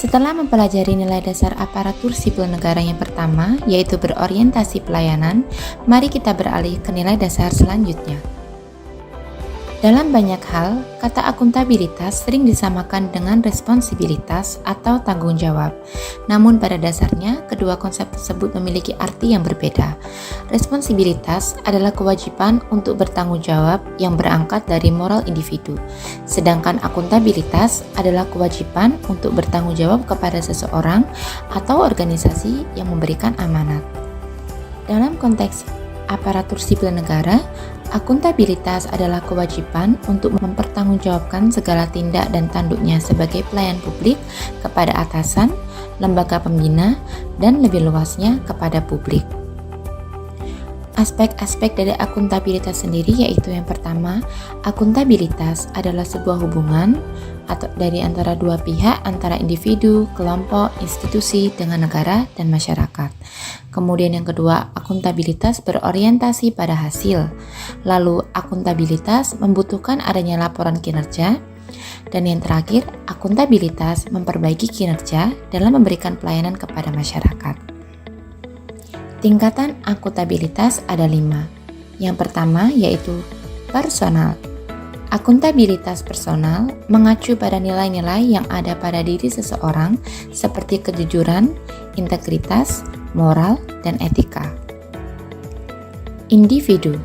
Setelah mempelajari nilai dasar aparatur sipil negara yang pertama, yaitu berorientasi pelayanan, mari kita beralih ke nilai dasar selanjutnya. Dalam banyak hal, kata akuntabilitas sering disamakan dengan responsibilitas atau tanggung jawab. Namun pada dasarnya, kedua konsep tersebut memiliki arti yang berbeda. Responsibilitas adalah kewajiban untuk bertanggung jawab yang berangkat dari moral individu. Sedangkan akuntabilitas adalah kewajiban untuk bertanggung jawab kepada seseorang atau organisasi yang memberikan amanat. Dalam konteks aparatur sipil negara, akuntabilitas adalah kewajiban untuk mempertanggungjawabkan segala tindak dan tanduknya sebagai pelayan publik kepada atasan, lembaga pembina, dan lebih luasnya kepada publik. Aspek-aspek dari akuntabilitas sendiri yaitu yang pertama, akuntabilitas adalah sebuah hubungan atau dari antara dua pihak, antara individu, kelompok, institusi dengan negara dan masyarakat. Kemudian yang kedua, akuntabilitas berorientasi pada hasil. Lalu akuntabilitas membutuhkan adanya laporan kinerja. Dan yang terakhir, akuntabilitas memperbaiki kinerja dalam memberikan pelayanan kepada masyarakat. Tingkatan akuntabilitas ada 5. Yang pertama yaitu personal. Akuntabilitas personal mengacu pada nilai-nilai yang ada pada diri seseorang seperti kejujuran, integritas, moral, dan etika. Individu.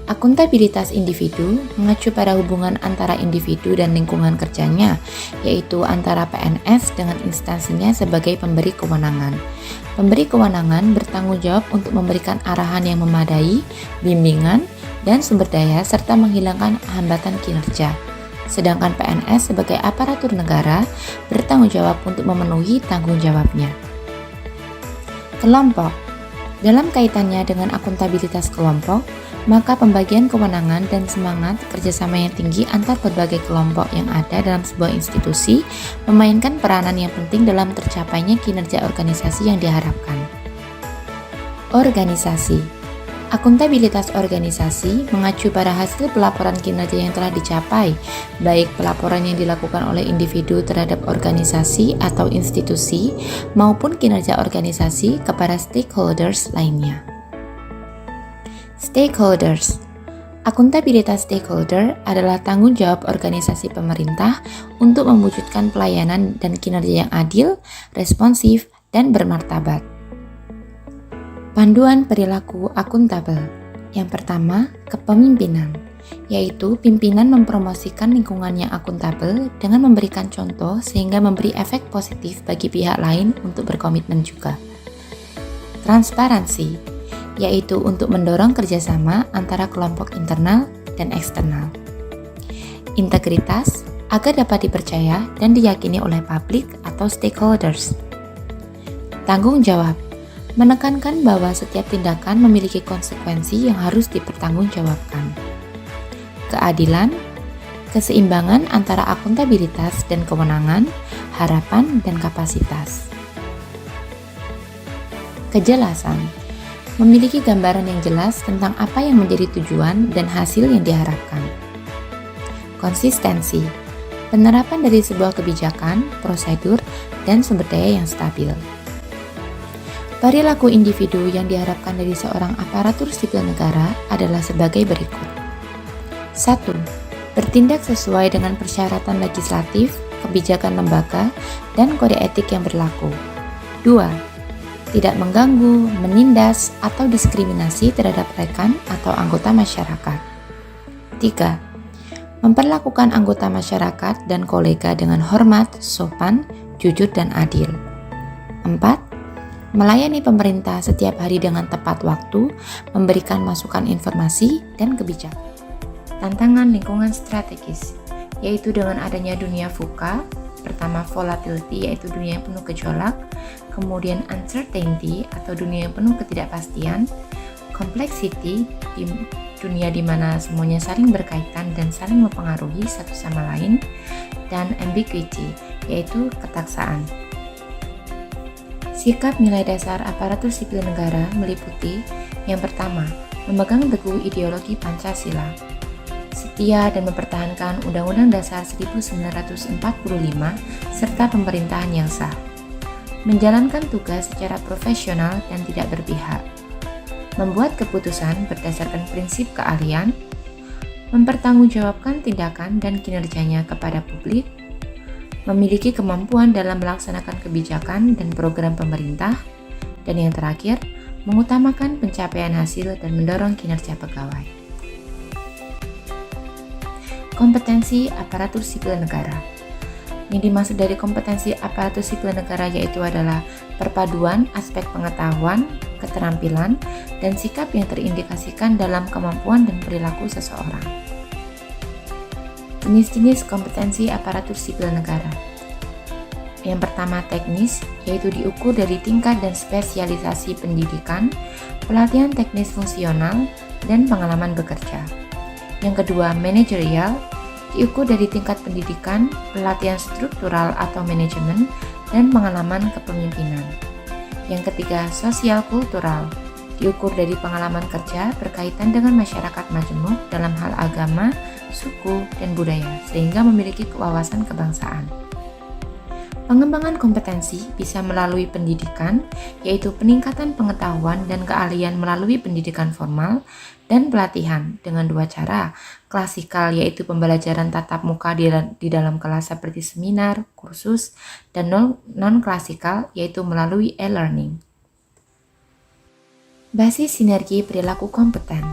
Akuntabilitas individu mengacu pada hubungan antara individu dan lingkungan kerjanya, yaitu antara PNS dengan instansinya sebagai pemberi kewenangan. Pemberi kewenangan bertanggung jawab untuk memberikan arahan yang memadai, bimbingan, dan sumber daya serta menghilangkan hambatan kinerja. Sedangkan PNS sebagai aparatur negara bertanggung jawab untuk memenuhi tanggung jawabnya. Kelompok. Dalam kaitannya dengan akuntabilitas kelompok, maka pembagian kewenangan dan semangat kerjasama yang tinggi antar berbagai kelompok yang ada dalam sebuah institusi memainkan peranan yang penting dalam tercapainya kinerja organisasi yang diharapkan. Organisasi. Akuntabilitas organisasi mengacu pada hasil pelaporan kinerja yang telah dicapai, baik pelaporan yang dilakukan oleh individu terhadap organisasi atau institusi maupun kinerja organisasi kepada stakeholders lainnya. Stakeholders. Akuntabilitas stakeholder adalah tanggung jawab organisasi pemerintah untuk mewujudkan pelayanan dan kinerja yang adil, responsif, dan bermartabat. Panduan perilaku akuntabel. Yang pertama, kepemimpinan, yaitu pimpinan mempromosikan lingkungan yang akuntabel dengan memberikan contoh sehingga memberi efek positif bagi pihak lain untuk berkomitmen juga. Transparansi, yaitu untuk mendorong kerjasama antara kelompok internal dan eksternal. Integritas, agar dapat dipercaya dan diyakini oleh publik atau stakeholders. Tanggung jawab, menekankan bahwa setiap tindakan memiliki konsekuensi yang harus dipertanggungjawabkan. Keadilan, keseimbangan antara akuntabilitas dan kewenangan, harapan dan kapasitas. Kejelasan, memiliki gambaran yang jelas tentang apa yang menjadi tujuan dan hasil yang diharapkan. Konsistensi, penerapan dari sebuah kebijakan, prosedur, dan sumber daya yang stabil. Perilaku individu yang diharapkan dari seorang aparatur sipil negara adalah sebagai berikut. 1. Bertindak sesuai dengan persyaratan legislatif, kebijakan lembaga, dan kode etik yang berlaku. 2. Tidak mengganggu, menindas, atau diskriminasi terhadap rekan atau anggota masyarakat. 3. Memperlakukan anggota masyarakat dan kolega dengan hormat, sopan, jujur, dan adil. 4. Melayani pemerintah setiap hari dengan tepat waktu, memberikan masukan informasi dan kebijakan. Tantangan lingkungan strategis, yaitu dengan adanya dunia VUCA, pertama volatility yaitu dunia yang penuh gejolak, kemudian uncertainty atau dunia yang penuh ketidakpastian, complexity di dunia di mana semuanya saling berkaitan dan saling mempengaruhi satu sama lain, dan ambiguity yaitu ketaksaan. Sikap nilai dasar aparatur sipil negara meliputi yang pertama, memegang teguh ideologi Pancasila. setia dan mempertahankan Undang-Undang Dasar 1945 serta pemerintahan yang sah, menjalankan tugas secara profesional dan tidak berpihak, membuat keputusan berdasarkan prinsip keahlian, mempertanggungjawabkan tindakan dan kinerjanya kepada publik, memiliki kemampuan dalam melaksanakan kebijakan dan program pemerintah, dan yang terakhir, mengutamakan pencapaian hasil dan mendorong kinerja pegawai. Kompetensi aparatur sipil negara. Yang dimaksud dari kompetensi aparatur sipil negara yaitu adalah perpaduan aspek pengetahuan, keterampilan, dan sikap yang terindikasikan dalam kemampuan dan perilaku seseorang. Jenis-jenis kompetensi aparatur sipil negara. Yang pertama teknis, yaitu diukur dari tingkat dan spesialisasi pendidikan, pelatihan teknis fungsional, dan pengalaman bekerja. Yang kedua manajerial, diukur dari tingkat pendidikan, pelatihan struktural atau manajemen, dan pengalaman kepemimpinan. Yang ketiga sosial kultural, diukur dari pengalaman kerja berkaitan dengan masyarakat majemuk dalam hal agama, suku, dan budaya, sehingga memiliki wawasan kebangsaan. Pengembangan kompetensi bisa melalui pendidikan, yaitu peningkatan pengetahuan dan keahlian melalui pendidikan formal, dan pelatihan dengan dua cara, klasikal yaitu pembelajaran tatap muka di dalam kelas seperti seminar, kursus, dan non-klasikal yaitu melalui e-learning. Basis sinergi perilaku kompeten.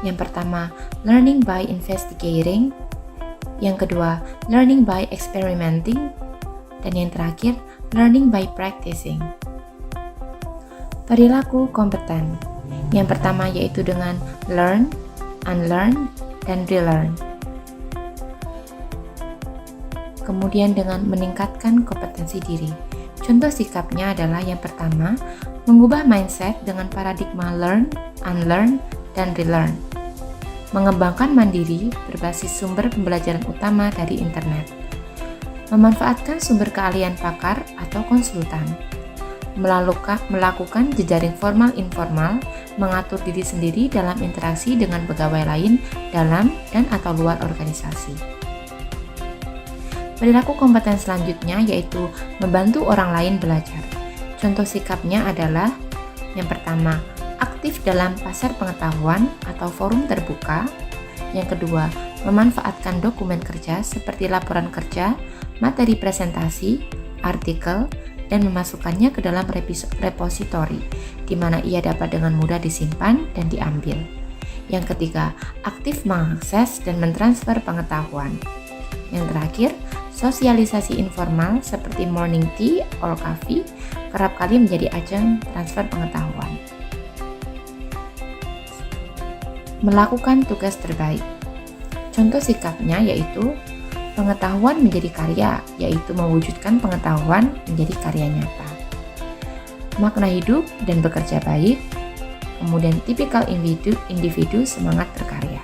Yang pertama, learning by investigating. Yang kedua, learning by experimenting. Dan yang terakhir, learning by practicing. Perilaku kompeten. Yang pertama yaitu dengan learn, unlearn, dan relearn. Kemudian dengan meningkatkan kompetensi diri. Contoh sikapnya adalah yang pertama, mengubah mindset dengan paradigma learn, unlearn, dan relearn. Mengembangkan mandiri berbasis sumber pembelajaran utama dari internet. Memanfaatkan sumber keahlian pakar atau konsultan. Melakukan jejaring formal-informal, mengatur diri sendiri dalam interaksi dengan pegawai lain dalam dan atau luar organisasi. Perilaku kompeten selanjutnya yaitu membantu orang lain belajar. Contoh sikapnya adalah yang pertama, aktif dalam pasar pengetahuan atau forum terbuka. Yang kedua, memanfaatkan dokumen kerja seperti laporan kerja, materi presentasi, artikel, dan memasukkannya ke dalam repositori, di mana ia dapat dengan mudah disimpan dan diambil. Yang ketiga, aktif mengakses dan mentransfer pengetahuan. Yang terakhir, sosialisasi informal seperti morning tea or coffee kerap kali menjadi ajang transfer pengetahuan. Melakukan tugas terbaik. Contoh sikapnya yaitu pengetahuan menjadi karya, yaitu mewujudkan pengetahuan menjadi karya nyata. Makna hidup dan bekerja baik, kemudian tipikal individu semangat berkarya.